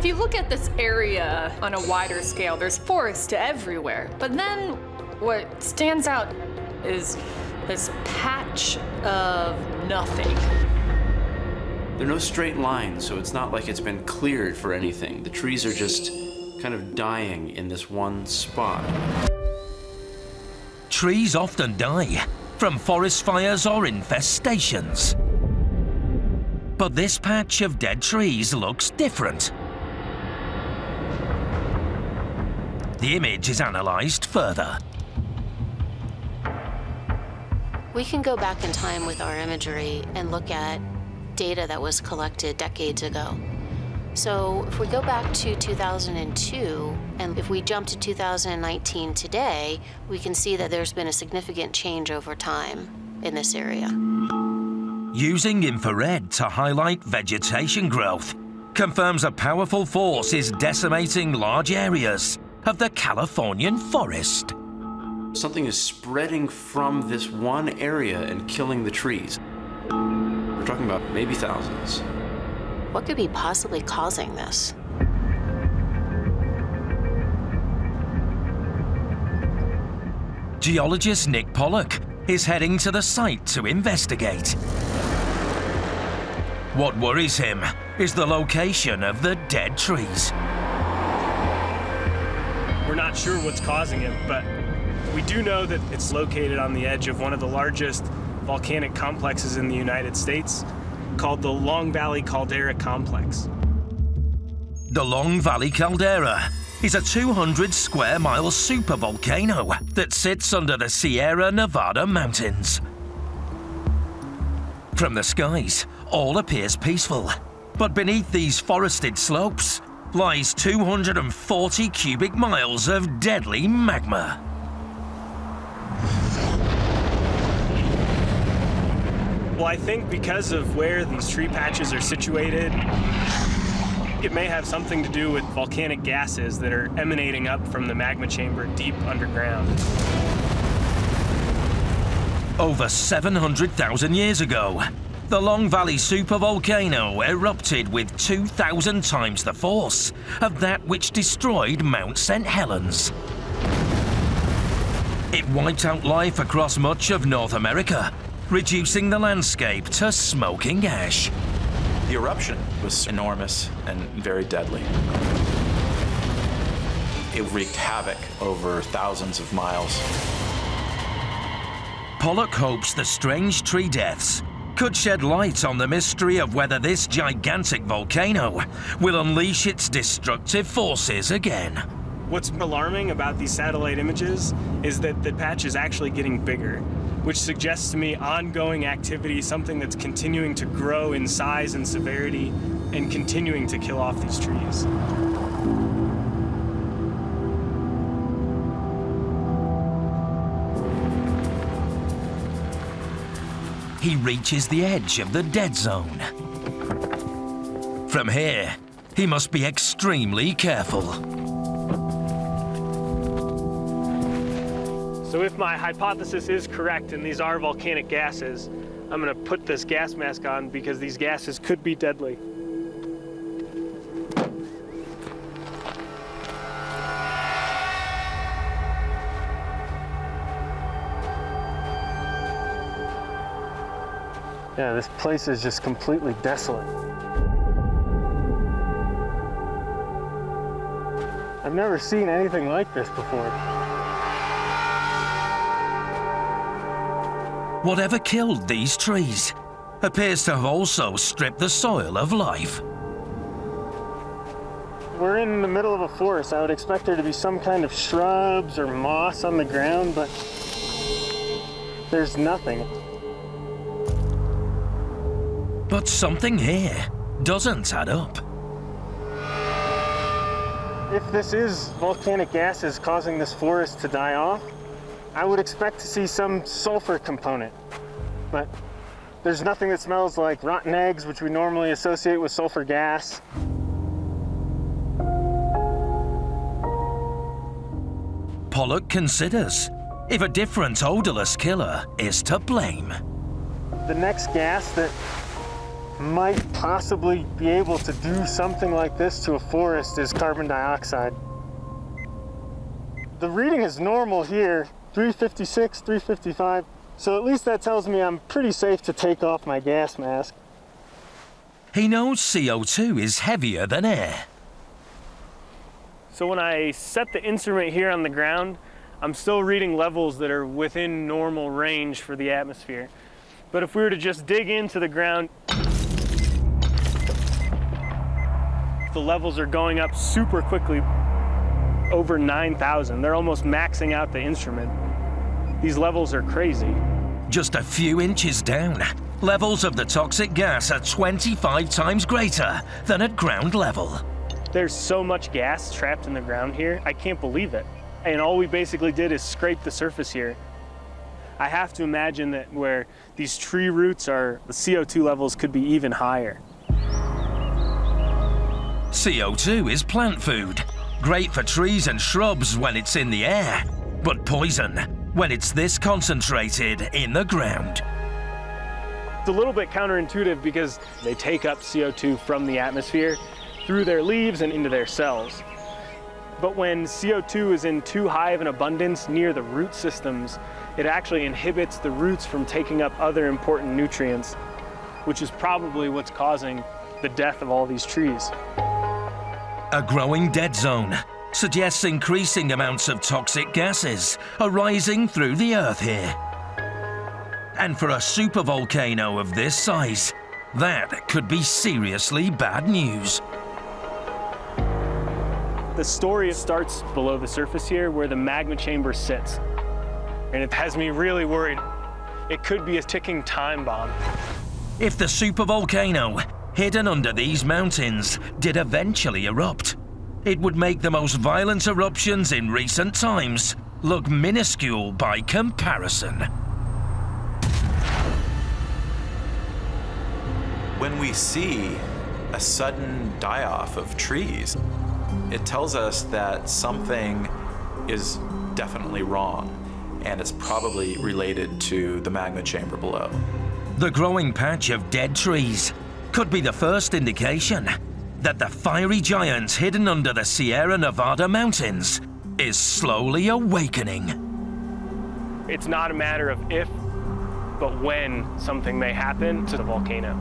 If you look at this area on a wider scale, there's forest everywhere. But then what stands out is this patch of nothing. There are no straight lines, so it's not like it's been cleared for anything. The trees are just kind of dying in this one spot. Trees often die from forest fires or infestations. But this patch of dead trees looks different. The image is analysed further. We can go back in time with our imagery and look at data that was collected decades ago. So if we go back to 2002, and if we jump to 2019 today, we can see that there's been a significant change over time in this area. Using infrared to highlight vegetation growth confirms a powerful force is decimating large areas of the Californian forest. Something is spreading from this one area and killing the trees. We're talking about maybe thousands. What could be possibly causing this? Geologist Nick Pollock is heading to the site to investigate. What worries him is the location of the dead trees. We're not sure what's causing it, but we do know that it's located on the edge of one of the largest volcanic complexes in the United States, called the Long Valley Caldera Complex. The Long Valley Caldera is a 200-square-mile supervolcano that sits under the Sierra Nevada mountains. From the skies, all appears peaceful, but beneath these forested slopes lies 240 cubic miles of deadly magma. Well, I think because of where these tree patches are situated, it may have something to do with volcanic gases that are emanating up from the magma chamber deep underground. Over 700,000 years ago, the Long Valley supervolcano erupted with 2,000 times the force of that which destroyed Mount St. Helens. It wiped out life across much of North America, reducing the landscape to smoking ash. The eruption was enormous and very deadly. It wreaked havoc over thousands of miles. Pollock hopes the strange tree deaths could shed light on the mystery of whether this gigantic volcano will unleash its destructive forces again. What's alarming about these satellite images is that the patch is actually getting bigger, which suggests to me ongoing activity, something that's continuing to grow in size and severity and continuing to kill off these trees. He reaches the edge of the dead zone. From here, he must be extremely careful. So if my hypothesis is correct and these are volcanic gases, I'm going to put this gas mask on because these gases could be deadly. Yeah, this place is just completely desolate. I've never seen anything like this before. Whatever killed these trees appears to have also stripped the soil of life. We're in the middle of a forest. I would expect there to be some kind of shrubs or moss on the ground, but there's nothing. But something here doesn't add up. If this is volcanic gases causing this forest to die off, I would expect to see some sulfur component, but there's nothing that smells like rotten eggs, which we normally associate with sulfur gas. Pollock considers if a different odorless killer is to blame. The next gas that might possibly be able to do something like this to a forest is carbon dioxide. The reading is normal here, 356, 355, so at least that tells me I'm pretty safe to take off my gas mask. He knows CO2 is heavier than air. So when I set the instrument here on the ground, I'm still reading levels that are within normal range for the atmosphere. But if we were to just dig into the ground, the levels are going up super quickly, over 9,000. They're almost maxing out the instrument. These levels are crazy. Just a few inches down, levels of the toxic gas are 25 times greater than at ground level. There's so much gas trapped in the ground here, I can't believe it. And all we basically did is scrape the surface here. I have to imagine that where these tree roots are, the CO2 levels could be even higher. CO2 is plant food, great for trees and shrubs when it's in the air, but poison when it's this concentrated in the ground. It's a little bit counterintuitive because they take up CO2 from the atmosphere through their leaves and into their cells. But when CO2 is in too high of an abundance near the root systems, it actually inhibits the roots from taking up other important nutrients, which is probably what's causing the death of all these trees. A growing dead zone suggests increasing amounts of toxic gases are rising through the earth here. And for a supervolcano of this size, that could be seriously bad news. The story starts below the surface here where the magma chamber sits. And it has me really worried. It could be a ticking time bomb. If the supervolcano hidden under these mountains did eventually erupt, it would make the most violent eruptions in recent times look minuscule by comparison. When we see a sudden die-off of trees, it tells us that something is definitely wrong, and it's probably related to the magma chamber below. The growing patch of dead trees could be the first indication that the fiery giant hidden under the Sierra Nevada mountains is slowly awakening. It's not a matter of if, but when something may happen to the volcano.